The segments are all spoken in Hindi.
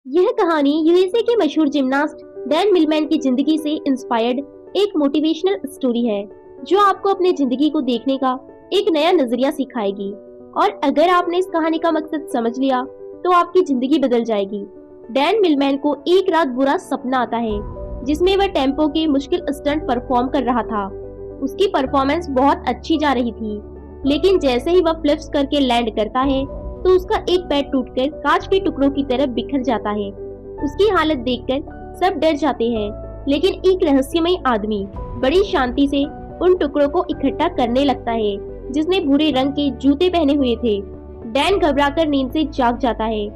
यह कहानी यूएसए के मशहूर जिमनास्ट डैन मिलमैन की जिंदगी से इंस्पायर्ड एक मोटिवेशनल स्टोरी है जो आपको अपने जिंदगी को देखने का एक नया नजरिया सिखाएगी। और अगर आपने इस कहानी का मकसद समझ लिया तो आपकी जिंदगी बदल जाएगी। डैन मिलमैन को एक रात बुरा सपना आता है जिसमें वह टेम्पो के मुश्किल स्टंट परफॉर्म कर रहा था। उसकी परफॉर्मेंस बहुत अच्छी जा रही थी, लेकिन जैसे ही वह फ्लिप्स करके लैंड करता है तो उसका एक पैर टूटकर कांच के टुकड़ों की तरह बिखर जाता है। उसकी हालत देखकर सब डर जाते हैं, लेकिन एक रहस्यमय आदमी बड़ी शांति से उन टुकड़ों को इकट्ठा करने लगता है जिसने भूरे रंग के जूते पहने हुए थे। डैन घबराकर नींद से जाग जाता है।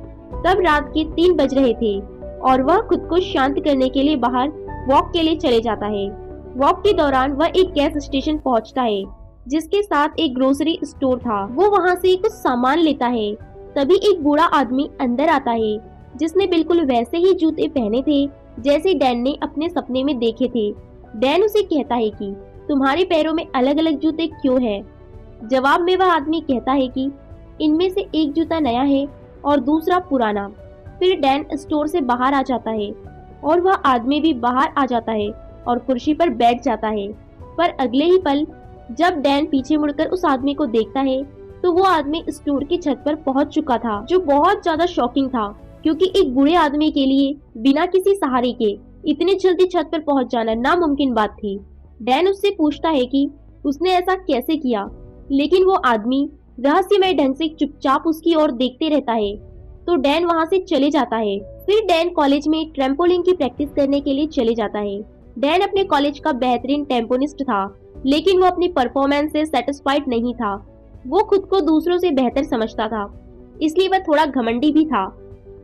तब रात के 3 बज रहे थे और वह खुद को शांत करने के लिए बाहर वॉक के लिए चले जाता है। वॉक के दौरान वह एक गैस स्टेशन पहुंचता है जिसके साथ एक ग्रोसरी स्टोर था। वो वहाँ से कुछ सामान लेता है। तभी एक बूढ़ा आदमी अंदर आता है जिसने बिल्कुल वैसे ही जूते पहने थे जैसे डैन ने अपने सपने में देखे थे। डैन उसे कहता है कि तुम्हारे पैरों में अलग अलग जूते क्यों हैं? जवाब में वह आदमी कहता है कि इनमें से एक जूता नया है और दूसरा पुराना। फिर डैन स्टोर से बाहर आ जाता है और वह आदमी भी बाहर आ जाता है और कुर्सी पर बैठ जाता है। पर अगले ही पल जब डैन पीछे मुड़कर उस आदमी को देखता है तो वो आदमी स्टोर की छत पर पहुंच चुका था, जो बहुत ज्यादा शॉकिंग था क्योंकि एक बूढ़े आदमी के लिए बिना किसी सहारे के इतनी जल्दी छत पर पहुंच जाना नामुमकिन बात थी। डैन उससे पूछता है कि उसने ऐसा कैसे किया, लेकिन वो आदमी रहस्यमय ढंग से चुपचाप उसकी ओर देखते रहता है। तो डैन वहाँ से चले जाता है। फिर डैन कॉलेज में ट्रैम्पोलिन की प्रैक्टिस करने के लिए चले जाता है। डैन अपने कॉलेज का बेहतरीन टेम्पोनिस्ट था, लेकिन वो अपनी परफॉर्मेंस से सेटिस्फाइड नहीं था। वो खुद को दूसरों से बेहतर समझता था, इसलिए वह थोड़ा घमंडी भी था।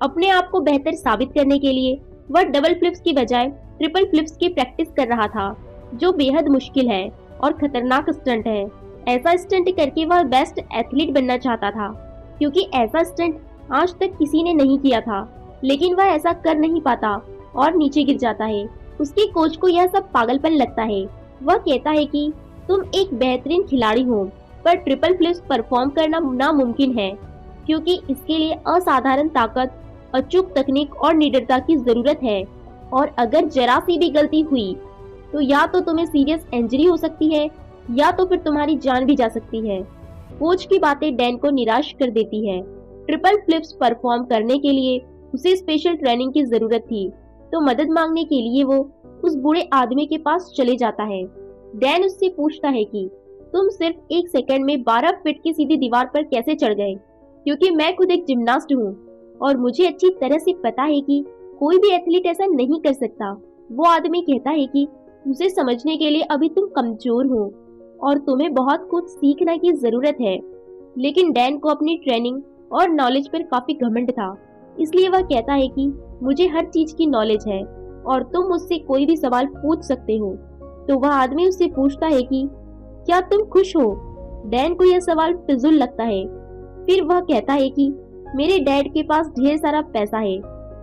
अपने आप को बेहतर साबित करने के लिए वह डबल फ्लिप्स की बजाय ट्रिपल फ्लिप्स की प्रैक्टिस कर रहा था, जो बेहद मुश्किल है और खतरनाक स्टंट है। ऐसा स्टंट करके वह बेस्ट एथलीट बनना चाहता था, क्योंकि ऐसा स्टंट आज तक किसी ने नहीं किया था। लेकिन वह ऐसा कर नहीं पाता और नीचे गिर जाता है। उसके कोच को यह सब पागलपन लगता है। वह कहता है कि तुम एक बेहतरीन खिलाड़ी हो, पर ट्रिपल फ्लिप्स परफॉर्म करना नामुमकिन है, क्योंकि इसके लिए असाधारण ताकत, अचूक तकनीक और निडरता की जरूरत है। और अगर जरा सी भी गलती हुई तो या तो तुम्हें सीरियस इंजरी हो सकती है या तो फिर तुम्हारी जान भी जा सकती है। कोच की बातें डैन को निराश कर देती है। ट्रिपल फ्लिप्स परफॉर्म करने के लिए उसे स्पेशल ट्रेनिंग की जरूरत थी, तो मदद मांगने के लिए वो उस बूढ़े आदमी के पास चले जाता है। डैन उससे पूछता है कि तुम सिर्फ 1 सेकंड में 12 फीट की सीधी दीवार पर कैसे चढ़ गए, क्योंकि मैं खुद एक जिम्नास्ट हूँ और मुझे अच्छी तरह से पता है कि कोई भी एथलीट ऐसा नहीं कर सकता। वो आदमी कहता है कि उसे समझने के लिए अभी तुम कमजोर हो और तुम्हें बहुत कुछ सीखने की जरूरत है। लेकिन डैन को अपनी ट्रेनिंग और नॉलेज पर काफी घमंड था, इसलिए वह कहता है कि मुझे हर चीज की नॉलेज है और तुम मुझसे कोई भी सवाल पूछ सकते हो। तो वह आदमी उससे पूछता है कि क्या तुम खुश हो? डैन को यह सवाल फिजूल लगता है। फिर वह कहता है कि मेरे डैड के पास ढेर सारा पैसा है,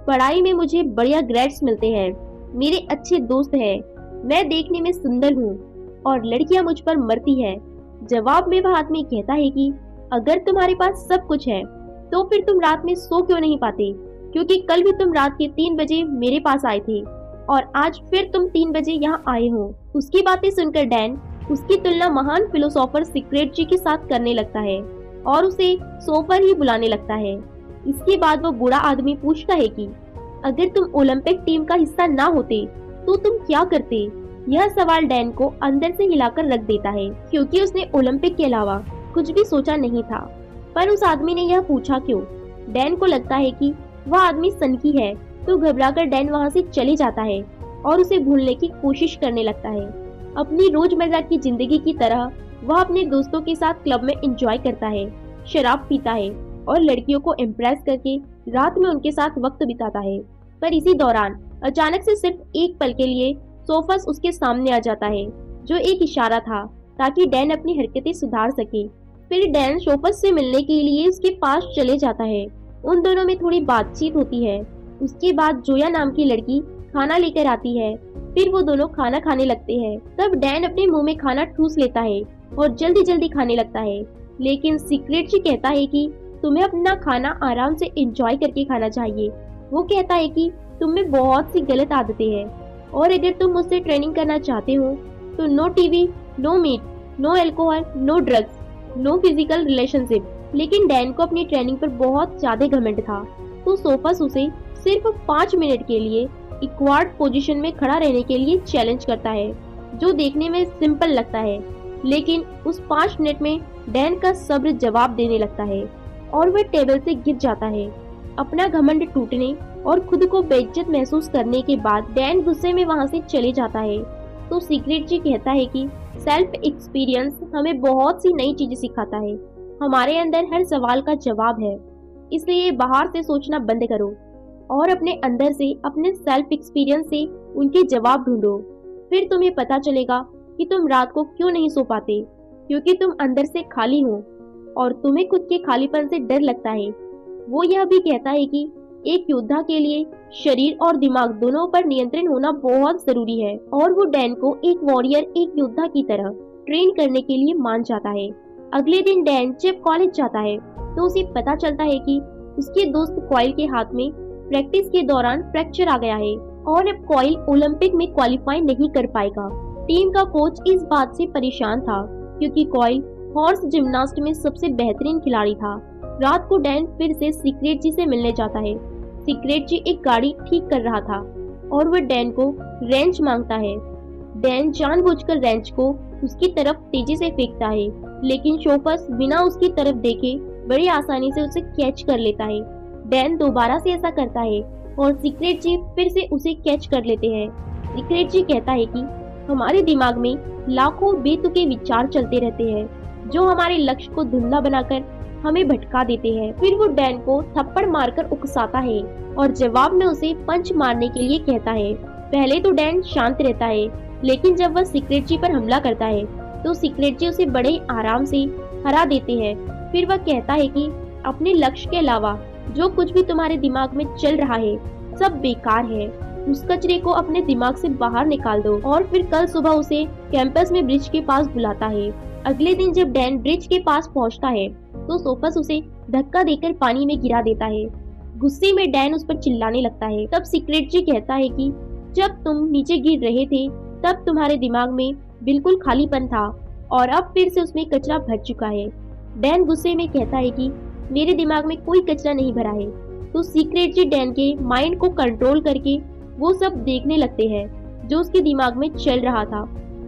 पढ़ाई में मुझे बढ़िया ग्रेड्स मिलते हैं, मेरे अच्छे दोस्त हैं, मैं देखने में सुंदर हूँ और लड़कियाँ मुझ पर मरती हैं। जवाब में वह आदमी कहता है कि अगर तुम्हारे पास सब कुछ है तो फिर तुम रात में सो क्यों नहीं पाते, क्योंकि कल भी तुम रात के 3 बजे मेरे पास आए थे और आज फिर तुम 3 बजे यहाँ आए हो। उसकी बातें सुनकर डैन उसकी तुलना महान फिलोसोफर सिक्रेटरी के साथ करने लगता है और उसे सो पर ही बुलाने लगता है। इसके बाद वो बूढ़ा आदमी पूछता है कि अगर तुम ओलंपिक टीम का हिस्सा ना होते तो तुम क्या करते? यह सवाल डैन को अंदर से हिलाकर रख देता है, क्योंकि उसने ओलंपिक के अलावा कुछ भी सोचा नहीं था। पर उस आदमी ने यह पूछा क्यों? डैन को लगता है कि वह आदमी सनकी है, तो घबराकर डैन वहाँ से चले जाता है और उसे भूलने की कोशिश करने लगता है। अपनी रोजमर्रा की जिंदगी की तरह वह अपने दोस्तों के साथ क्लब में एंजॉय करता है, शराब पीता है और लड़कियों को इम्प्रेस करके रात में उनके साथ वक्त बिताता है। पर इसी दौरान अचानक से सिर्फ एक पल के लिए सोफस उसके सामने आ जाता है, जो एक इशारा था ताकि डैन अपनी हरकतें सुधार सके। फिर डैन सोफस से मिलने के लिए उसके पास चले जाता है। उन दोनों में थोड़ी बातचीत होती है। उसके बाद जोया नाम की लड़की खाना लेकर आती है। फिर वो दोनों खाना खाने लगते हैं। तब डैन अपने मुंह में खाना ठूस लेता है और जल्दी जल्दी खाने लगता है, लेकिन सीक्रेटरी कहता है कि तुम्हें अपना खाना आराम से एंजॉय करके खाना चाहिए, वो कहता है कि तुम में बहुत सी गलत आदतें हैं और अगर तुम मुझसे ट्रेनिंग करना चाहते हो तो no TV, no meat, no alcohol, no drugs, no physical relationship. लेकिन डैन को अपनी ट्रेनिंग पर बहुत ज्यादा घमंड था, तो सोफस उसे सिर्फ 5 मिनट के लिए इक्वार्ड पोजीशन में खड़ा रहने के लिए चैलेंज करता है, जो देखने में सिंपल लगता है, लेकिन उस 5 मिनट में डैन का सब्र जवाब देने लगता है और वह टेबल से गिर जाता है। अपना घमंड टूटने और खुद को बेइज्जत महसूस करने के बाद डैन गुस्से में वहाँ से चले जाता है। तो सीक्रेट जी कहता है कि सेल्फ एक्सपीरियंस हमें बहुत सी नई चीजें सिखाता है। हमारे अंदर हर सवाल का जवाब है, इसलिए बाहर से सोचना बंद करो और अपने अंदर से, अपने सेल्फ एक्सपीरियंस से उनके जवाब ढूंढो। फिर तुम्हें पता चलेगा कि तुम रात को क्यों नहीं सो पाते, क्योंकि तुम अंदर से खाली हो और तुम्हें खुद के खालीपन से डर लगता है। वो यह भी कहता है कि एक योद्धा के लिए शरीर और दिमाग दोनों पर नियंत्रण होना बहुत जरूरी है और वो डैन को एक वॉरियर, एक योद्धा की तरह ट्रेन करने के लिए मान जाता है। अगले दिन डैन जब कॉलेज जाता है तो उसे पता चलता है कि उसके दोस्त कॉयल के हाथ में प्रैक्टिस के दौरान फ्रैक्चर आ गया है और अब कॉयल ओलंपिक में क्वालिफाई नहीं कर पाएगा। टीम का कोच इस बात से परेशान था क्योंकि कॉयल हॉर्स जिम्नास्ट में सबसे बेहतरीन खिलाड़ी था। रात को डैन फिर से सीक्रेट जी से मिलने जाता है। सीक्रेट जी एक गाड़ी ठीक कर रहा था और वह डैन को रेंच मांगता है। डैन जानबूझकर रेंच को उसकी तरफ तेजी से फेंकता है, लेकिन शोफस बिना उसकी तरफ देखे बड़ी आसानी से उसे कैच कर लेता है। डैन दोबारा से ऐसा करता है और सीक्रेट जी फिर से उसे कैच कर लेते हैं। सीक्रेट जी कहता है कि हमारे दिमाग में लाखों बेतुके विचार चलते रहते हैं जो हमारे लक्ष्य को धुंधला बनाकर हमें भटका देते हैं। फिर वो डैन को थप्पड़ मारकर उकसाता है और जवाब में उसे पंच मारने के लिए कहता है। पहले तो डैन शांत रहता है, लेकिन जब वह सीक्रेट जी पर हमला करता है तो सीक्रेट जी उसे बड़े आराम से हरा देते हैं। फिर वह कहता है कि अपने लक्ष्य के अलावा जो कुछ भी तुम्हारे दिमाग में चल रहा है सब बेकार है, उस कचरे को अपने दिमाग से बाहर निकाल दो। और फिर कल सुबह उसे कैंपस में ब्रिज के पास बुलाता है। अगले दिन जब डैन ब्रिज के पास पहुंचता है तो सोफस उसे धक्का देकर पानी में गिरा देता है। गुस्से में डैन उस पर चिल्लाने लगता है। तब सीक्रेट जी कहता है कि जब तुम नीचे गिर रहे थे तब तुम्हारे दिमाग में बिल्कुल खालीपन था और अब फिर से उसमें कचरा भर चुका है। डैन गुस्से में कहता है कि मेरे दिमाग में कोई कचरा नहीं भरा है। तो सीक्रेट जी डैन के माइंड को कंट्रोल करके वो सब देखने लगते हैं जो उसके दिमाग में चल रहा था।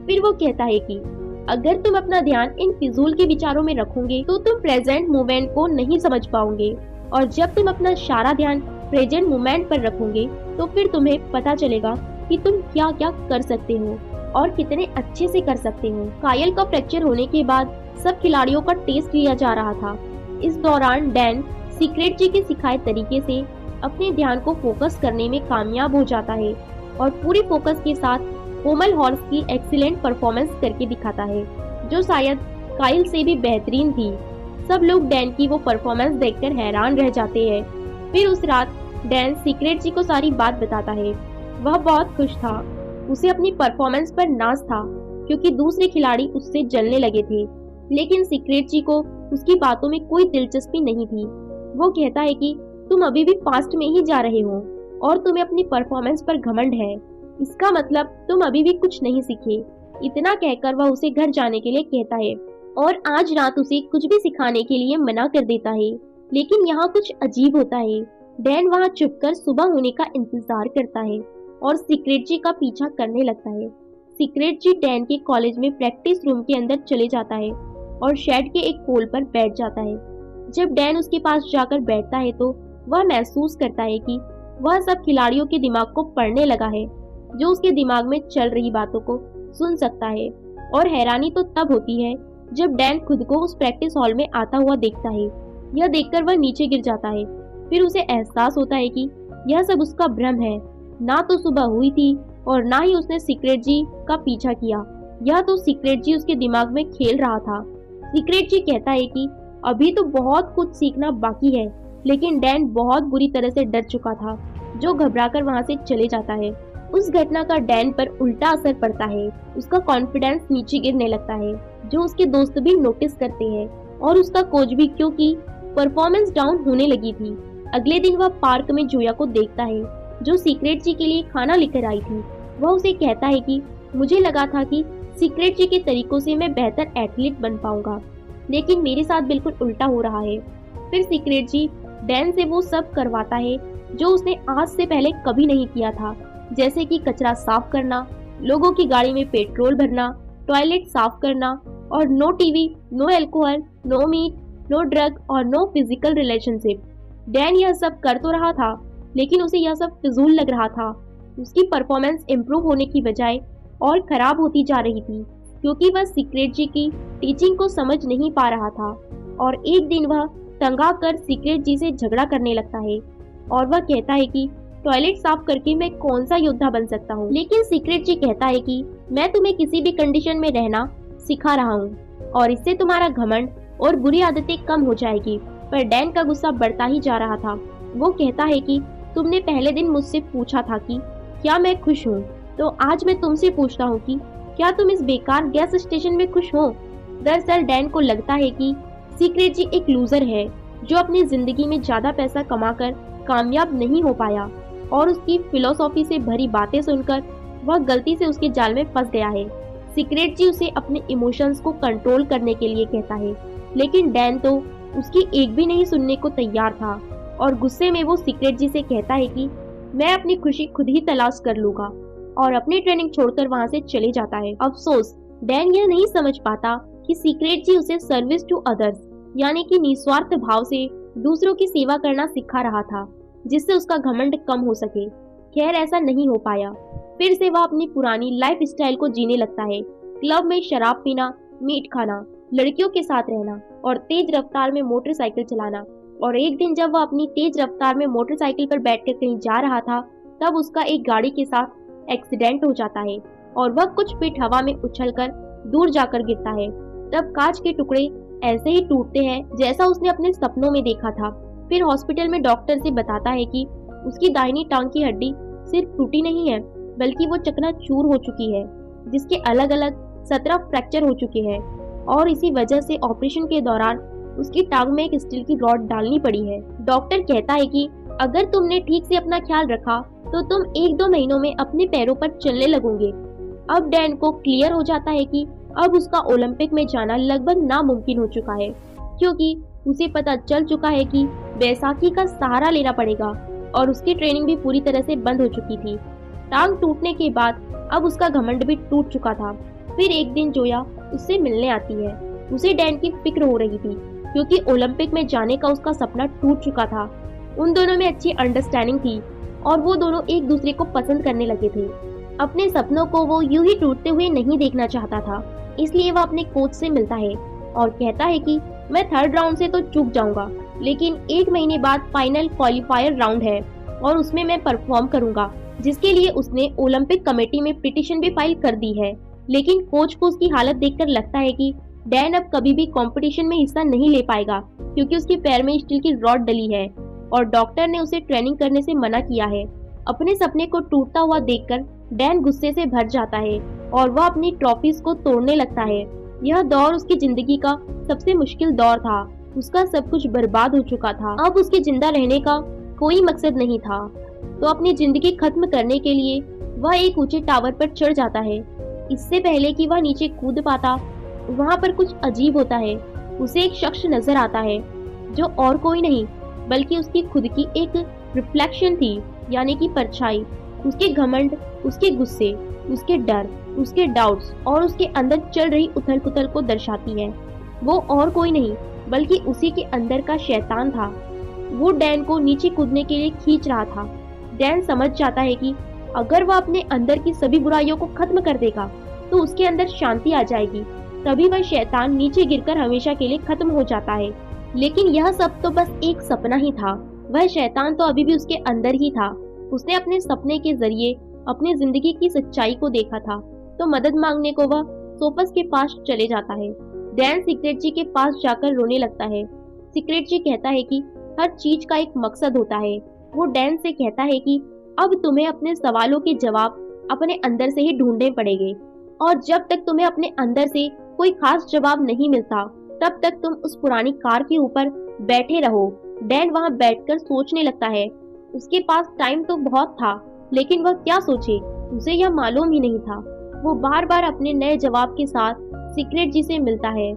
फिर वो कहता है कि अगर तुम अपना ध्यान इन फिजूल के विचारों में रखोगे तो तुम प्रेजेंट मोमेंट को नहीं समझ पाओगे, और जब तुम अपना सारा ध्यान प्रेजेंट मोमेंट पर रखोगे तो फिर तुम्हें पता चलेगा कि तुम क्या क्या कर सकते हो और कितने अच्छे से कर सकते हो। कायल का फ्रैक्चर होने के बाद सब खिलाड़ियों का टेस्ट लिया जा रहा था। इस दौरान डैन सीक्रेट जी के सिखाए तरीके से अपने ध्यान को फोकस करने में कामयाब हो जाता है और पूरी फोकस के साथ कोमल हॉर्स की एक्सीलेंट परफॉर्मेंस करके दिखाता है, जो शायद काइल से भी बेहतरीन थी। सब लोग डैन की वो परफॉर्मेंस देखकर हैरान रह जाते हैं। फिर उस रात डैन सीक्रेट जी को सारी बात बताता है। वह बहुत खुश था, उसे अपनी परफॉर्मेंस पर नाज था क्योंकि दूसरे खिलाड़ी उससे जलने लगे थे, लेकिन सीक्रेट जी को उसकी बातों में कोई दिलचस्पी नहीं थी। वो कहता है कि तुम अभी भी पास्ट में ही जा रहे हो और तुम्हें अपनी परफॉर्मेंस पर घमंड है, इसका मतलब तुम अभी भी कुछ नहीं सीखे। इतना कहकर वह उसे घर जाने के लिए कहता है और आज रात उसे कुछ भी सिखाने के लिए मना कर देता है। लेकिन यहाँ कुछ अजीब होता है। डैन वहाँ चुपकर सुबह होने का इंतजार करता है और सीक्रेट जी का पीछा करने लगता है। सीक्रेट जी डैन के कॉलेज में प्रैक्टिस रूम के अंदर चले जाता है और शेड के एक पोल पर बैठ जाता है। जब डैन उसके पास जाकर बैठता है तो वह महसूस करता है कि वह सब खिलाड़ियों के दिमाग को पढ़ने लगा है, जो उसके दिमाग में चल रही बातों को सुन सकता है। और हैरानी तो तब होती है जब डैन खुद को उस प्रैक्टिस हॉल में आता हुआ देखता है। यह देखकर वह नीचे गिर जाता है। फिर उसे एहसास होता है कि यह सब उसका भ्रम है, ना तो सुबह हुई थी और ना ही उसने सीक्रेट जी का पीछा किया। यह तो सीक्रेट जी उसके दिमाग में खेल रहा था। सीक्रेट जी कहता है कि अभी तो बहुत कुछ सीखना बाकी है, लेकिन डैन बहुत बुरी तरह से डर चुका था, जो घबराकर वहां से चले जाता है। उस घटना का डैन पर उल्टा असर पड़ता है। उसका कॉन्फिडेंस नीचे गिरने लगता है, जो उसके दोस्त भी नोटिस करते हैं और उसका कोच भी, क्योंकि परफॉर्मेंस डाउन होने लगी थी। अगले दिन वह पार्क में जोया को देखता है, जो सीक्रेट जी के लिए खाना लेकर आई थी। वह उसे कहता है कि मुझे लगा था कि सीक्रेट जी के तरीकों से मैं बेहतर एथलीट बन पाऊंगा, लेकिन मेरे साथ बिल्कुल उल्टा हो रहा है। फिर सीक्रेट जी डैन से वो सब करवाता है जो उसने आज से पहले कभी नहीं किया था, जैसे कि कचरा साफ करना, लोगों की गाड़ी में पेट्रोल भरना, टॉयलेट साफ करना और no TV, no alcohol, no meat, no drug और नो फिजिकल रिलेशनशिप। डैन यह सब कर तो रहा था, लेकिन उसे यह सब फिजूल लग रहा था। उसकी परफॉर्मेंस इम्प्रूव होने की बजाय और खराब होती जा रही थी, क्योंकि वह सीक्रेट जी की टीचिंग को समझ नहीं पा रहा था। और एक दिन वह तंगा कर सीक्रेट जी से झगड़ा करने लगता है और वह कहता है कि टॉयलेट साफ करके मैं कौन सा योद्धा बन सकता हूँ। लेकिन सीक्रेट जी कहता है कि मैं तुम्हें किसी भी कंडीशन में रहना सिखा रहा हूँ और इससे तुम्हारा घमंड और बुरी आदतें कम हो जाएगी। पर डैन का गुस्सा बढ़ता ही जा रहा था। वो कहता है कि तुमने पहले दिन मुझसे पूछा था कि क्या मैं खुश हूँ, तो आज मैं तुमसे पूछता हूँ कि क्या तुम इस बेकार गैस स्टेशन में खुश हो। दरअसल डैन को लगता है कि सीक्रेट जी एक लूजर है जो अपनी जिंदगी में ज्यादा पैसा कमाकर कामयाब नहीं हो पाया, और उसकी फिलोसॉफी से भरी बातें सुनकर वह गलती से उसके जाल में फंस गया है। सीक्रेट जी उसे अपने इमोशंस को कंट्रोल करने के लिए कहता है, लेकिन डैन तो उसकी एक भी नहीं सुनने को तैयार था और गुस्से में वो सीक्रेट जी से कहता है कि मैं अपनी खुशी खुद ही तलाश कर लूंगा, और अपनी ट्रेनिंग छोड़कर वहाँ से चले जाता है। अफसोस डैन यह नहीं समझ पाता कि सीक्रेट जी उसे सर्विस टू अदर्स यानी कि निस्वार्थ भाव से दूसरों की सेवा करना सिखा रहा था, जिससे उसका घमंड कम हो सके। खैर ऐसा नहीं हो पाया। फिर से वह अपनी पुरानी लाइफ स्टाइल को जीने लगता है। क्लब में शराब पीना, मीट खाना, लड़कियों के साथ रहना और तेज रफ्तार में मोटरसाइकिल चलाना। और एक दिन जब वह अपनी तेज रफ्तार में मोटरसाइकिल पर बैठकर कहीं जा रहा था, तब उसका एक गाड़ी के साथ एक्सीडेंट हो जाता है और वह कुछ फीट हवा में उछलकर दूर जाकर गिरता है। तब कांच के टुकड़े ऐसे ही टूटते हैं जैसा उसने अपने सपनों में देखा था। फिर हॉस्पिटल में डॉक्टर से बताता है कि उसकी दाहिनी टांग की हड्डी सिर्फ टूटी नहीं है, बल्कि वो चकनाचूर हो चुकी है, जिसके अलग अलग 17 फ्रैक्चर हो चुके हैं, और इसी वजह से ऑपरेशन के दौरान उसकी टांग में एक स्टील की रॉड डालनी पड़ी है। डॉक्टर कहता है कि अगर तुमने ठीक से अपना ख्याल रखा तो तुम 1-2 महीनों में अपने पैरों पर चलने लगोगे। अब डैन को क्लियर हो जाता है कि अब उसका ओलंपिक में जाना लगभग नामुमकिन हो चुका है, क्योंकि उसे पता चल चुका है कि बैसाखी का सहारा लेना पड़ेगा और उसकी ट्रेनिंग भी पूरी तरह से बंद हो चुकी थी। टांग टूटने के बाद अब उसका घमंड भी टूट चुका था। फिर एक दिन जोया उससे मिलने आती है। उसे डैन की फिक्र हो रही थी, क्योंकि ओलंपिक में जाने का उसका सपना टूट चुका था। उन दोनों में अच्छी अंडरस्टैंडिंग थी और वो दोनों एक दूसरे को पसंद करने लगे थे। अपने सपनों को वो यूं ही टूटते हुए नहीं देखना चाहता था, इसलिए वह अपने कोच से मिलता है और कहता है कि मैं 3rd राउंड से तो चूक जाऊंगा, लेकिन 1 महीने बाद फाइनल क्वालिफायर राउंड है और उसमें मैं परफॉर्म करूंगा, जिसके लिए उसने ओलंपिक कमेटी में पिटीशन भी फाइल कर दी है। लेकिन कोच को उसकी हालत देखकर लगता है कि डैन अब कभी भी कंपटीशन में हिस्सा नहीं ले पाएगा, क्योंकि उसके पैर में स्टील की रॉड डली है और डॉक्टर ने उसे ट्रेनिंग करने से मना किया है। अपने सपने को टूटता हुआ देखकर डैन गुस्से से भर जाता है और वह अपनी ट्रॉफीज को तोड़ने लगता है। यह दौर उसकी जिंदगी का सबसे मुश्किल दौर था। उसका सब कुछ बर्बाद हो चुका था। अब उसके जिंदा रहने का कोई मकसद नहीं था, तो अपनी जिंदगी खत्म करने के लिए वह एक ऊंचे टावर पर चढ़ जाता है। इससे पहले कि वह नीचे कूद पाता, वहाँ पर कुछ अजीब होता है। उसे एक शख्स नजर आता है जो और कोई नहीं बल्कि उसकी खुद की एक रिफ्लेक्शन थी, यानी कि परछाई। उसके घमंड, उसके गुस्से, उसके डर, उसके डाउट्स और उसके अंदर चल रही उथल पुथल को दर्शाती है। वो और कोई नहीं बल्कि उसी के अंदर का शैतान था। वो डैन को नीचे कूदने के लिए खींच रहा था। डैन समझ जाता है कि अगर वह अपने अंदर की सभी बुराइयों को खत्म कर देगा तो उसके अंदर शांति आ जाएगी। तभी वह शैतान नीचे गिरकर हमेशा के लिए खत्म हो जाता है। लेकिन यह सब तो बस एक सपना ही था। वह शैतान तो अभी भी उसके अंदर ही था। उसने अपने सपने के जरिए अपनी जिंदगी की सच्चाई को देखा था, तो मदद मांगने को वह सोफस के पास चले जाता है। डैन सीक्रेट जी के पास जाकर रोने लगता है। सीक्रेट जी कहता है कि हर चीज का एक मकसद होता है। वो डैन से कहता है कि अब तुम्हें अपने सवालों के जवाब अपने अंदर से ही ढूंढने पड़ेंगे, और जब तक तुम्हें अपने अंदर से कोई खास जवाब नहीं मिलता, तब तक तुम उस पुरानी कार के ऊपर बैठे रहो डैन वहाँ बैठकर सोचने लगता है। उसके पास टाइम तो बहुत था, लेकिन वह क्या सोचे उसे यह मालूम ही नहीं था। वो बार बार अपने नए जवाब के साथ सीक्रेट जी से मिलता है,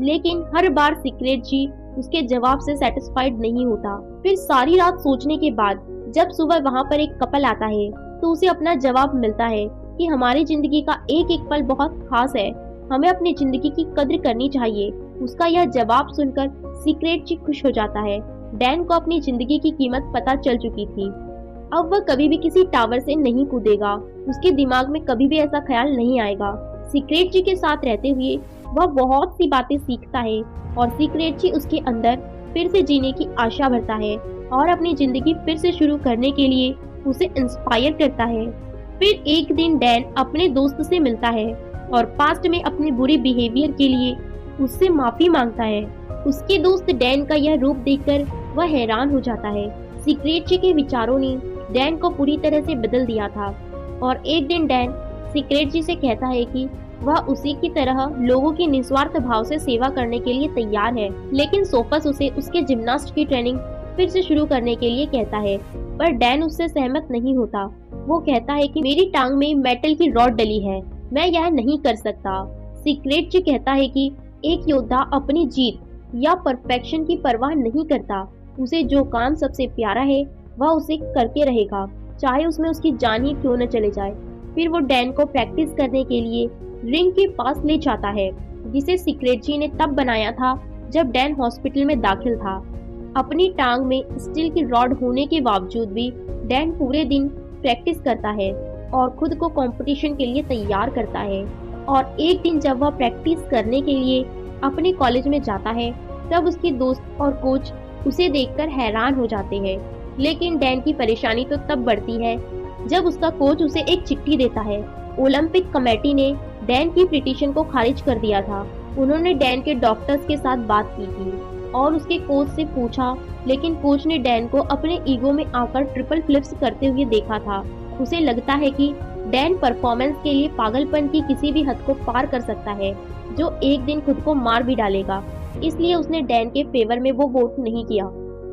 लेकिन हर बार सीक्रेट जी उसके जवाब से सेटिस्फाइड नहीं होता। फिर सारी रात सोचने के बाद जब सुबह वहाँ पर एक कपल आता है तो उसे अपना जवाब मिलता है कि हमारी जिंदगी का एक एक पल बहुत खास है, हमें अपनी जिंदगी की कद्र करनी चाहिए। उसका यह जवाब सुनकर सीक्रेट जी खुश हो जाता है। डैन को अपनी जिंदगी की कीमत पता चल चुकी थी। अब वह कभी भी किसी टावर से नहीं कूदेगा। उसके दिमाग में कभी भी ऐसा ख्याल नहीं आएगा। सीक्रेट जी के साथ रहते हुए वह बहुत सी बातें सीखता है और सीक्रेट जी उसके अंदर फिर से जीने की आशा भरता है और अपनी जिंदगी फिर से शुरू करने के लिए उसे इंस्पायर करता है। फिर एक दिन डैन अपने दोस्त से मिलता है और पास्ट में अपने बुरे बिहेवियर के लिए उससे माफी मांगता है। उसके दोस्त डैन का यह रूप देखकर वह हैरान हो जाता है। सीक्रेट जी के विचारों ने डैन को पूरी तरह से बदल दिया था और एक दिन डैन सीक्रेट जी से कहता है कि वह उसी की तरह लोगों की निस्वार्थ भाव से सेवा करने के लिए तैयार है। लेकिन सोफस उसे उसके जिम्नास्ट की ट्रेनिंग फिर से शुरू करने के लिए कहता है, पर डैन उससे सहमत नहीं होता। वो कहता है कि मेरी टांग में मेटल की रॉड डली है, मैं यह नहीं कर सकता। सीक्रेट जी कहता है कि एक योद्धा अपनी जीत या परफेक्शन की परवाह नहीं करता। उसे जो काम सबसे प्यारा है वह उसे करके रहेगा, चाहे उसमें उसकी जान ही क्यों न चले जाए। फिर वो डैन को प्रैक्टिस करने के लिए रिंग के पास ले जाता है, जिसे सीक्रेट जी ने तब बनाया था जब डैन हॉस्पिटल में दाखिल था। अपनी टांग में स्टील की रॉड होने के बावजूद भी डैन पूरे दिन प्रैक्टिस करता है और खुद को कंपटीशन के लिए तैयार करता है। और एक दिन जब वह प्रैक्टिस करने के लिए अपने कॉलेज में जाता है तब उसके दोस्त और कोच उसे देखकर हैरान हो जाते हैं। लेकिन डैन की परेशानी तो तब बढ़ती है जब उसका कोच उसे एक चिट्ठी देता है। ओलंपिक कमेटी ने डैन की पिटीशन को खारिज कर दिया था। उन्होंने डैन के डॉक्टर्स के साथ बात की थी और उसके कोच से पूछा, लेकिन कोच ने डैन को अपने ईगो में आकर ट्रिपल फ्लिप्स करते हुए देखा था। उसे लगता है कि डैन परफॉर्मेंस के लिए पागलपन की किसी भी हद को पार कर सकता है, जो एक दिन खुद को मार भी डालेगा। इसलिए उसने डैन के फेवर में वो वोट नहीं किया।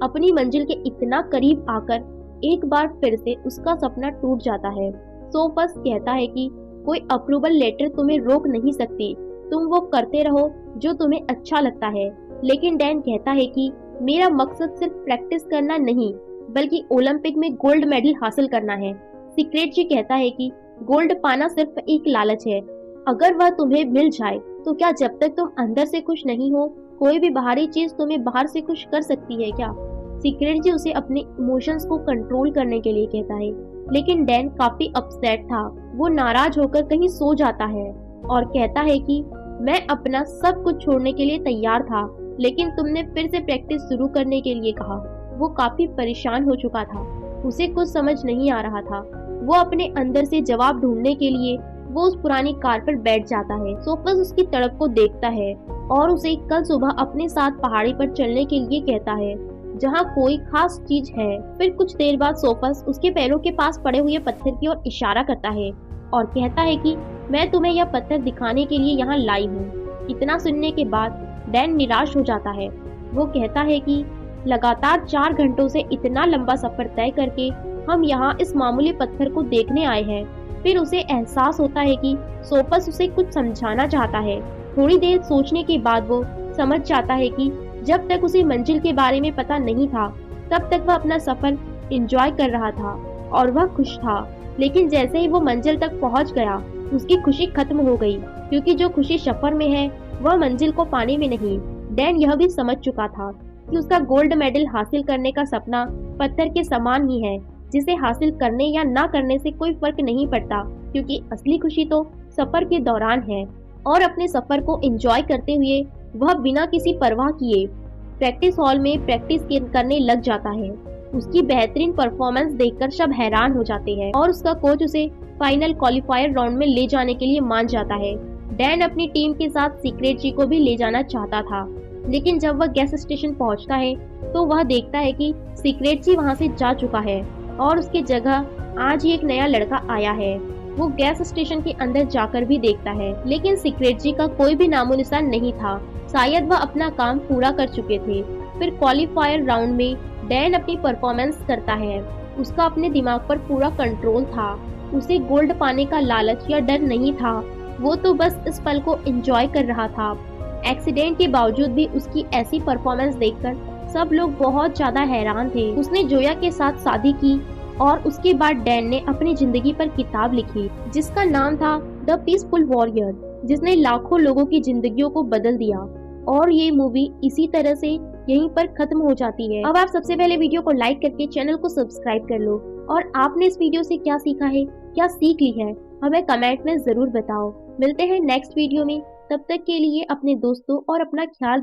अपनी मंजिल के इतना करीब आकर एक बार फिर से उसका सपना टूट जाता है। सोफस कहता है कि कोई अप्रूवल लेटर तुम्हें रोक नहीं सकती, तुम वो करते रहो जो तुम्हें अच्छा लगता है। लेकिन डैन कहता है कि मेरा मकसद सिर्फ प्रैक्टिस करना नहीं, बल्कि ओलंपिक में गोल्ड मेडल हासिल करना है। सीक्रेट जी कहता है कि गोल्ड पाना सिर्फ एक लालच है, अगर वह तुम्हें मिल जाए तो क्या जब तक तुम अंदर से खुश नहीं हो कोई भी बाहरी चीज तुम्हें बाहर से खुश कर सकती है क्या? सीक्रेट जी उसे अपने इमोशंस को कंट्रोल करने के लिए कहता है, लेकिन डैन काफी अपसेट था। वो नाराज होकर कहीं सो जाता है और कहता है कि मैं अपना सब कुछ छोड़ने के लिए तैयार था, लेकिन तुमने फिर से प्रैक्टिस शुरू करने के लिए कहा। वो काफी परेशान हो चुका था, उसे कुछ समझ नहीं आ रहा था। वो अपने अंदर से जवाब ढूंढने के लिए वो उस पुरानी कार पर बैठ जाता है। सोफस उसकी तड़प को देखता है और उसे कल सुबह अपने साथ पहाड़ी पर चलने के लिए कहता है, जहाँ कोई खास चीज है। फिर कुछ देर बाद सोफस उसके पैरों के पास पड़े हुए पत्थर की ओर इशारा करता है और कहता है कि मैं तुम्हें यह पत्थर दिखाने के लिए यहाँ लाई हूँ। इतना सुनने के बाद डैन निराश हो जाता है। वो कहता है कि लगातार 4 घंटों से इतना लंबा सफर तय करके हम यहाँ इस मामूली पत्थर को देखने आए हैं। फिर उसे एहसास होता है कि सोफस उसे कुछ समझाना चाहता है। थोड़ी देर सोचने के बाद वो समझ जाता है कि जब तक उसे मंजिल के बारे में पता नहीं था तब तक वह अपना सफर एंजॉय कर रहा था और वह खुश था। लेकिन जैसे ही वो मंजिल तक पहुंच गया उसकी खुशी खत्म हो गई, क्योंकि जो खुशी सफर में है वह मंजिल को पाने में नहीं। डैन यह भी समझ चुका था कि उसका गोल्ड मेडल हासिल करने का सपना पत्थर के समान ही है, जिसे हासिल करने या ना करने से कोई फर्क नहीं पड़ता, क्योंकि असली खुशी तो सफर के दौरान है। और अपने सफर को एंजॉय करते हुए वह बिना किसी परवाह किए प्रैक्टिस हॉल में प्रैक्टिस करने लग जाता है। उसकी बेहतरीन परफॉर्मेंस देखकर सब हैरान हो जाते हैं और उसका कोच उसे फाइनल क्वालिफायर राउंड में ले जाने के लिए मान जाता है। डैन अपनी टीम के साथ सीक्रेट जी को भी ले जाना चाहता था, लेकिन जब वह गैस स्टेशन पहुंचता है तो वह देखता है कि सीक्रेट जी वहां से जा चुका है और उसकी जगह आज ही एक नया लड़का आया है। वो गैस स्टेशन के अंदर जाकर भी देखता है, लेकिन सीक्रेट जी का कोई भी नामो निशान नहीं था। शायद वह अपना काम पूरा कर चुके थे। फिर क्वालिफायर राउंड में डैन अपनी परफॉर्मेंस करता है। उसका अपने दिमाग पर पूरा कंट्रोल था। उसे गोल्ड पाने का लालच या डर नहीं था, वो तो बस इस पल को एंजॉय कर रहा था। एक्सीडेंट के बावजूद भी उसकी ऐसी परफॉर्मेंस देखकर सब लोग बहुत ज्यादा हैरान थे। उसने जोया के साथ शादी की और उसके बाद डैन ने अपनी जिंदगी पर किताब लिखी जिसका नाम था द पीसफुल वॉरियर, जिसने लाखों लोगों की जिंदगियों को बदल दिया। और ये मूवी इसी तरह से यहीं पर खत्म हो जाती है। अब आप सबसे पहले वीडियो को लाइक करके चैनल को सब्सक्राइब कर लो और आपने इस वीडियो से क्या सीखा है, क्या सीख ली है, हमें कमेंट में जरूर बताओ। मिलते हैं नेक्स्ट वीडियो में, तब तक के लिए अपने दोस्तों और अपना ख्याल